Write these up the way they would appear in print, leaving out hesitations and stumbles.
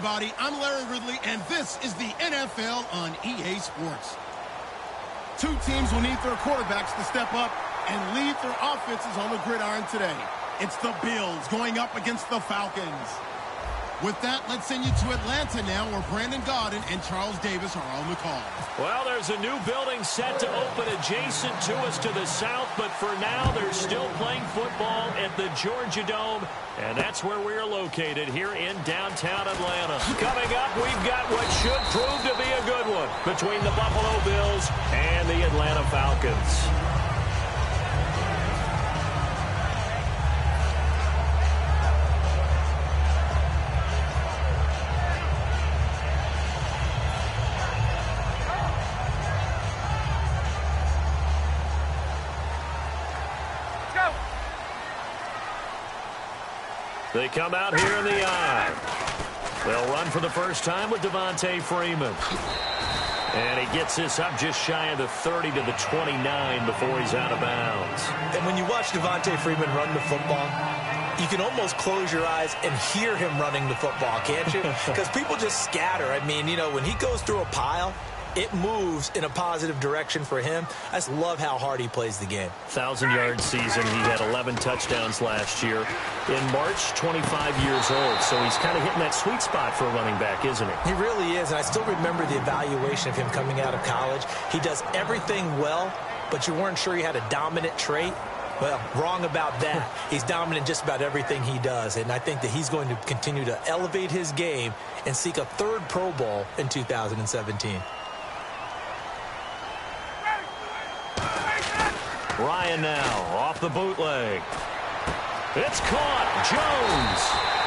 everybody. I'm Larry Ridley, and this is the NFL on EA Sports. Two teams will need their quarterbacks to step up and lead their offenses on the gridiron today. It's the Bills going up against the Falcons. With that, let's send you to Atlanta now, where Brandon Gaudin and Charles Davis are on the call. Well, there's a new building set to open adjacent to us to the south, but for now, they're still playing football at the Georgia Dome, and that's where we're located here in downtown Atlanta. Coming up, we've got what should prove to be a good one between the Buffalo Bills and the Atlanta Falcons. They come out here in the eye. They'll run for the first time with Devontae Freeman. And he gets this up just shy of the 30 to the 29 before he's out of bounds. And when you watch Devontae Freeman run the football, you can almost close your eyes and hear him running the football, can't you? Because people just scatter. I mean, you know, when he goes through a pile, it moves in a positive direction for him. I just love how hard he plays the game. 1,000-yard season. He had 11 touchdowns last year. In March, 25 years old. So he's kind of hitting that sweet spot for a running back, isn't he? He really is. And I still remember the evaluation of him coming out of college. He does everything well, but you weren't sure he had a dominant trait. Well, wrong about that. He's dominant in just about everything he does. And I think that he's going to continue to elevate his game and seek a third Pro Bowl in 2017. Ryan now off the bootleg. It's caught. Jones.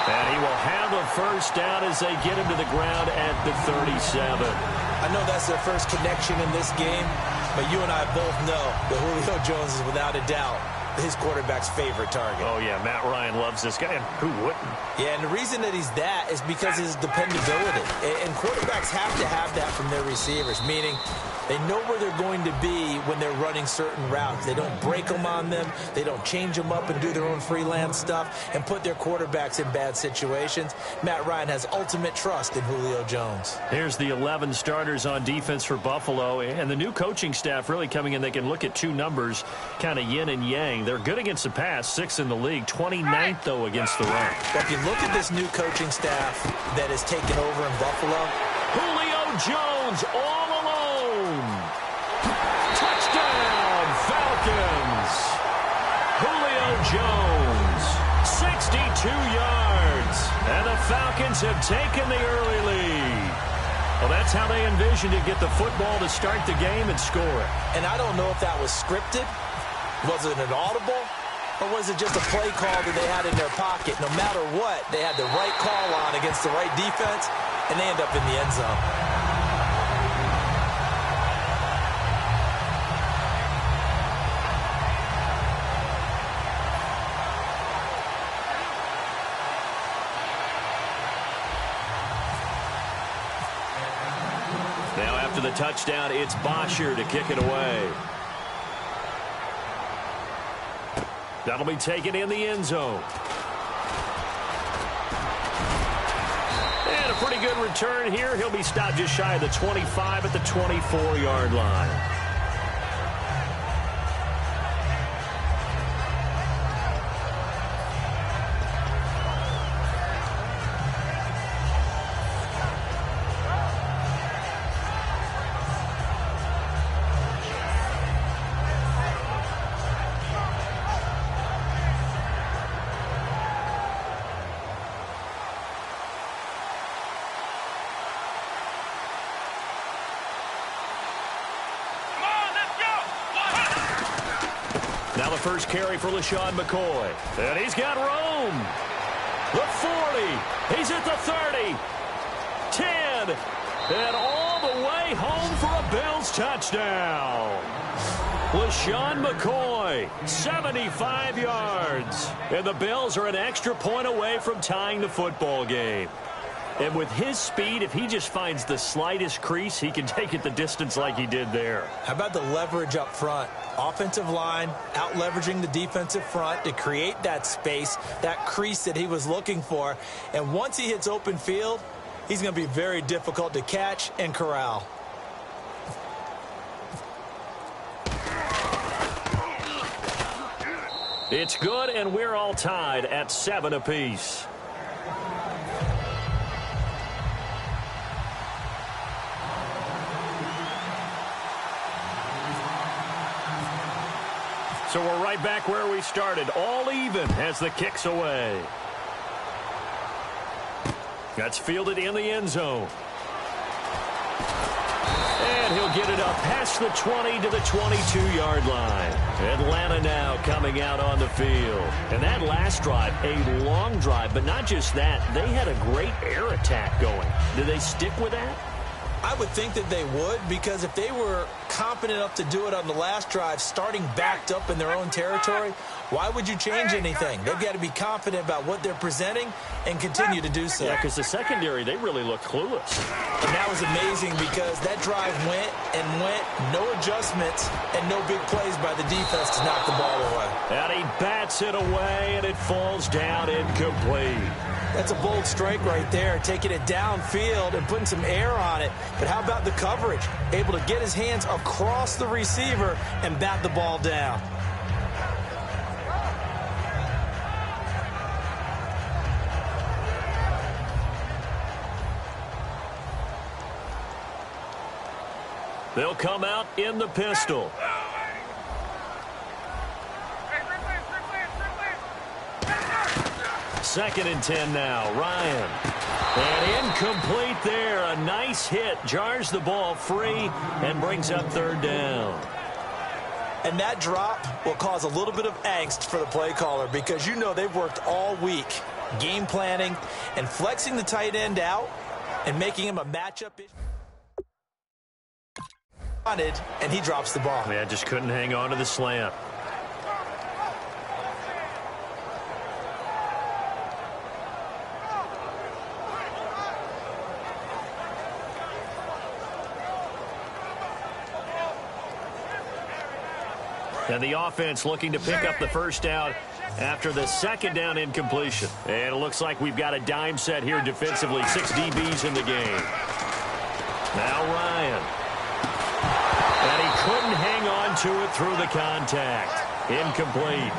And he will have a first down as they get him to the ground at the 37. I know that's their first connection in this game, but you and I both know that Julio Jones is without a doubt his quarterback's favorite target. Oh, yeah, Matt Ryan loves this guy, and who wouldn't? Yeah, and the reason that he's that is because of his dependability. And quarterbacks have to have that from their receivers, meaning they know where they're going to be when they're running certain routes. They don't break them on them. They don't change them up and do their own freelance stuff and put their quarterbacks in bad situations. Matt Ryan has ultimate trust in Julio Jones. Here's the 11 starters on defense for Buffalo, and the new coaching staff really coming in. They can look at two numbers, kind of yin and yang. They're good against the pass, 6th in the league, 29th, though, against the run. But if you look at this new coaching staff that has taken over in Buffalo, Julio Jones all alone. Touchdown, Falcons. Julio Jones, 62 yards. And the Falcons have taken the early lead. Well, that's how they envisioned to get the football to start the game and score it. And I don't know if that was scripted. Was it an audible? Or was it just a play call that they had in their pocket? No matter what, they had the right call on against the right defense, and they end up in the end zone. Now after the touchdown, it's Bosher to kick it away. That'll be taken in the end zone. And a pretty good return here. He'll be stopped just shy of the 25 at the 24-yard line. Now the first carry for LaShawn McCoy. And he's got room. The 40. He's at the 30. 10. And all the way home for a Bills touchdown. LaShawn McCoy, 75 yards. And the Bills are an extra point away from tying the football game. And with his speed, if he just finds the slightest crease, he can take it the distance like he did there. How about the leverage up front? Offensive line out-leveraging the defensive front to create that space, that crease that he was looking for. And once he hits open field, He's going to be very difficult to catch and corral. It's good, and we're all tied at 7 apiece. So we're right back where we started, all even as the kick's away. That's fielded in the end zone. And he'll get it up past the 20 to the 22-yard line. Atlanta now coming out on the field. And that last drive, a long drive, but not just that. They had a great air attack going. Do they stick with that? I would think that they would, because if they were confident enough to do it on the last drive, starting backed up in their own territory, why would you change anything? They've got to be confident about what they're presenting and continue to do so. Yeah, because the secondary, they really look clueless. And that was amazing because that drive went and went, no adjustments, and no big plays by the defense to knock the ball away. And he bats it away, and it falls down incomplete. That's a bold strike right there, taking it downfield and putting some air on it. But how about the coverage? Able to get his hands across the receiver and bat the ball down. They'll come out in the pistol. Second and 10 now. Ryan. And incomplete there. A nice hit. Jars the ball free and brings up third down. And that drop will cause a little bit of angst for the play caller, because you know they've worked all week game planning and flexing the tight end out and making him a matchup issue. And he drops the ball. Yeah, just couldn't hang on to the slant. And the offense looking to pick up the first down after the second down incompletion. And it looks like we've got a dime set here defensively. 6 DBs in the game. Now Ryan. And he couldn't hang on to it through the contact. Incomplete.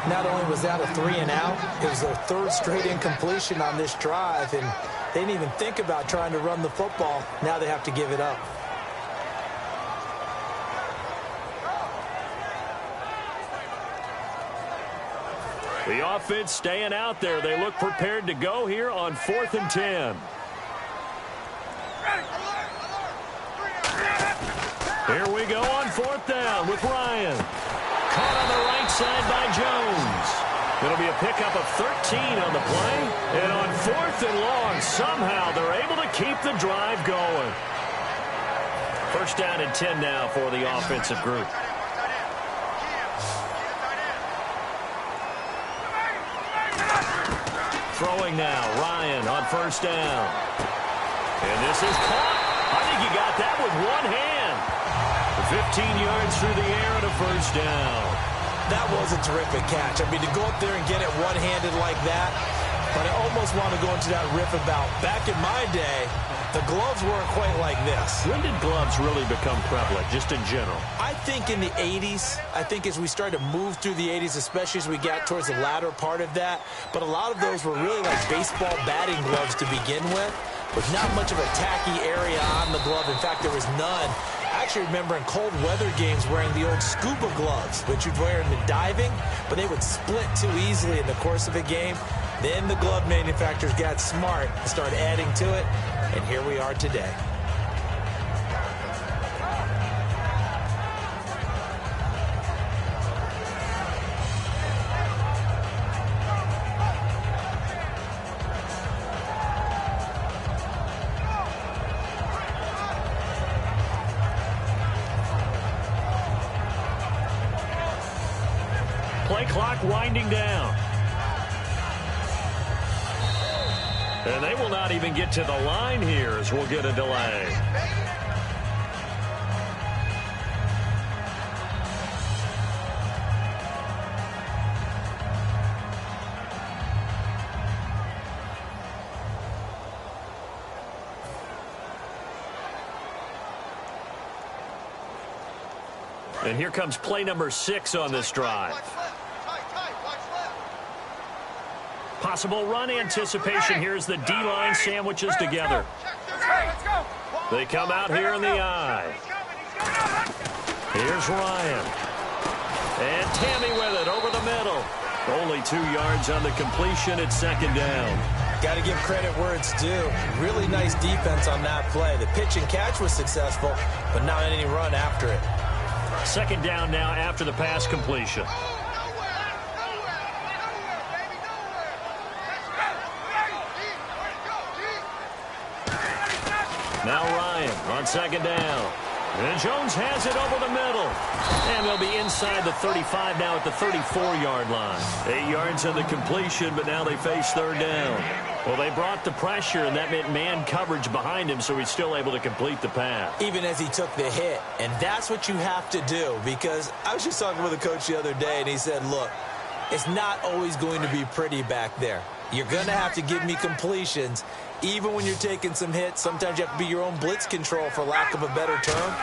Not only was that a 3 and out, it was their third straight incompletion on this drive, and they didn't even think about trying to run the football. Now they have to give it up. The offense staying out there. They look prepared to go here on 4th and 10. Here we go on 4th down with Ryan. Caught on the right side by Jones. It'll be a pickup of 13 on the play. And on 4th and long, somehow they're able to keep the drive going. First down and 10 now for the offensive group. Throwing now, Ryan on first down. And this is caught. I think he got that with one hand. 15 yards through the air and a first down. That was a terrific catch. I mean, to go up there and get it one-handed like that, but I almost want to go into that riff about back in my day, the gloves weren't quite like this. When did gloves really become prevalent, just in general? I think in the 80s. I think as we started to move through the 80s, especially as we got towards the latter part of that. But a lot of those were really like baseball batting gloves to begin with not much of a tacky area on the glove. In fact, there was none. I actually remember in cold weather games wearing the old scuba gloves, which you'd wear in the diving, but they would split too easily in the course of a game. Then the glove manufacturers got smart and started adding to it, and here we are today. Play clock winding down. And they will not even get to the line here as we'll get a delay. And here comes play number 6 on this drive. Possible run anticipation. Here's the D-line sandwiches together. They come out here in the eye. Here's Ryan. And Tammy with it over the middle. Only 2 yards on the completion. It's second down. Got to give credit where it's due. Really nice defense on that play. The pitch and catch was successful, but not any run after it. Second down now after the pass completion. Now Ryan on second down. And Jones has it over the middle. And they'll be inside the 35 now at the 34-yard line. 8 yards on the completion, but now they face third down. Well, they brought the pressure, and that meant man coverage behind him, so he's still able to complete the pass. Even as he took the hit. And that's what you have to do, because I was just talking with a coach the other day, and he said, look, it's not always going to be pretty back there. You're going to have to give me completions. Even when you're taking some hits, sometimes you have to be your own blitz control, for lack of a better term.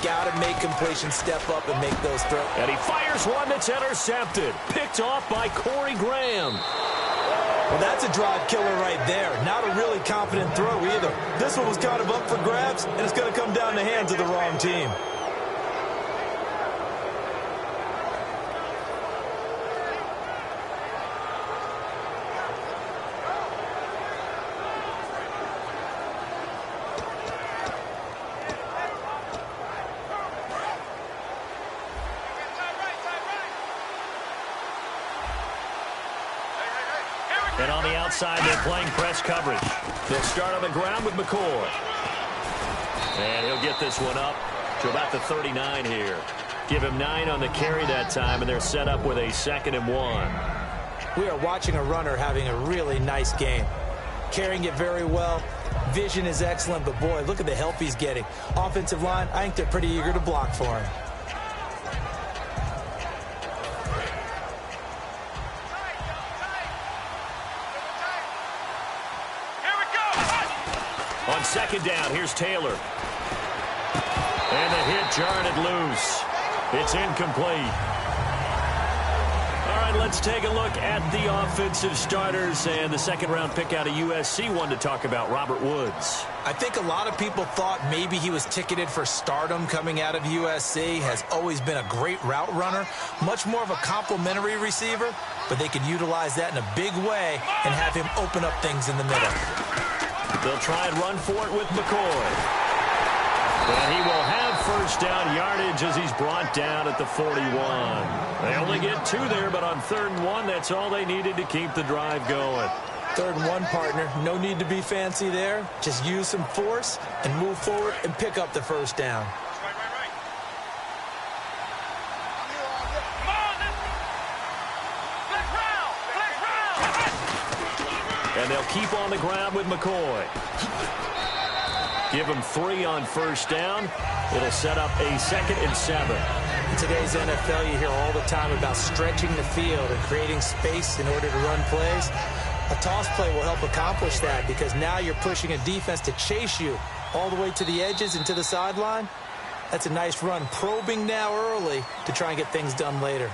Got to make completions step up and make those throws. And he fires one that's intercepted. Picked off by Corey Graham. Well, that's a drive killer right there. Not a really confident throw either. This one was kind of up for grabs, and it's going to come down the hands of the wrong team. And on the outside, they're playing press coverage. They'll start on the ground with McCoy. And he'll get this one up to about the 39 here. Give him 9 on the carry that time, and they're set up with a 2nd and 1. We are watching a runner having a really nice game. Carrying it very well. Vision is excellent, but boy, look at the help he's getting. Offensive line, I think they're pretty eager to block for him. On second down, here's Taylor. And the hit jarred it loose. It's incomplete. All right, let's take a look at the offensive starters and the second-round pick out of USC. One to talk about, Robert Woods. I think a lot of people thought maybe he was ticketed for stardom coming out of USC. Has always been a great route runner. Much more of a complimentary receiver, but they can utilize that in a big way and have him open up things in the middle. They'll try and run for it with McCoy. And he will have first down yardage as he's brought down at the 41. They only get 2 there, but on 3rd and 1, that's all they needed to keep the drive going. 3rd and 1, partner. No need to be fancy there. Just use some force and move forward and pick up the first down. And they'll keep on the ground with McCoy. Give him 3 on first down. It'll set up a 2nd and 7. In today's NFL, you hear all the time about stretching the field and creating space in order to run plays. A toss play will help accomplish that, because now you're pushing a defense to chase you all the way to the edges and to the sideline. That's a nice run, probing now early to try and get things done later.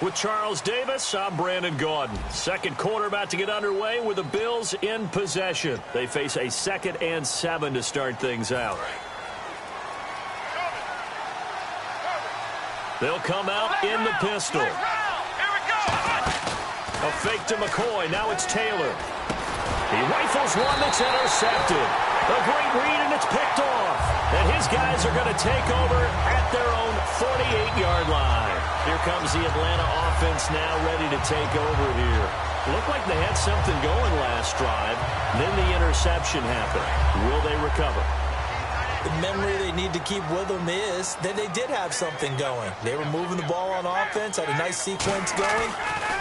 With Charles Davis, I'm Brandon Gaudin. Second quarter about to get underway with the Bills in possession. They face a 2nd and 7 to start things out. They'll come out in the pistol. A fake to McCoy. Now it's Taylor. He rifles one that's intercepted. A great read, and it's picked off. And his guys are going to take over at their own 48-yard line. Here comes the Atlanta offense now ready to take over here. Looked like they had something going last drive. Then the interception happened. Will they recover? The memory they need to keep with them is that they did have something going. They were moving the ball on offense, had a nice sequence going.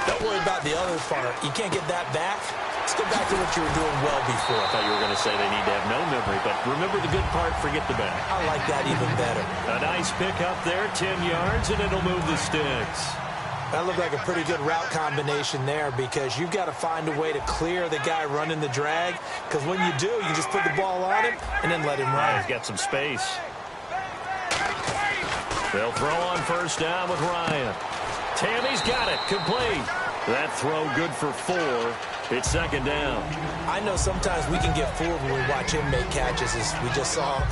Don't worry about the other part. You can't get that back. Let's go back to what you were doing well before. I thought you were going to say they need to have no memory, but remember the good part, forget the bad. I like that even better. A nice pick up there, 10 yards, and it'll move the sticks. That looked like a pretty good route combination there, because you've got to find a way to clear the guy running the drag, because when you do, you just put the ball on him and then let him run. He's got some space. They'll throw on first down with Ryan. Tammy's got it. Complete. That throw good for 4. It's second down. I know sometimes we can get fooled when we watch him make catches, as we just saw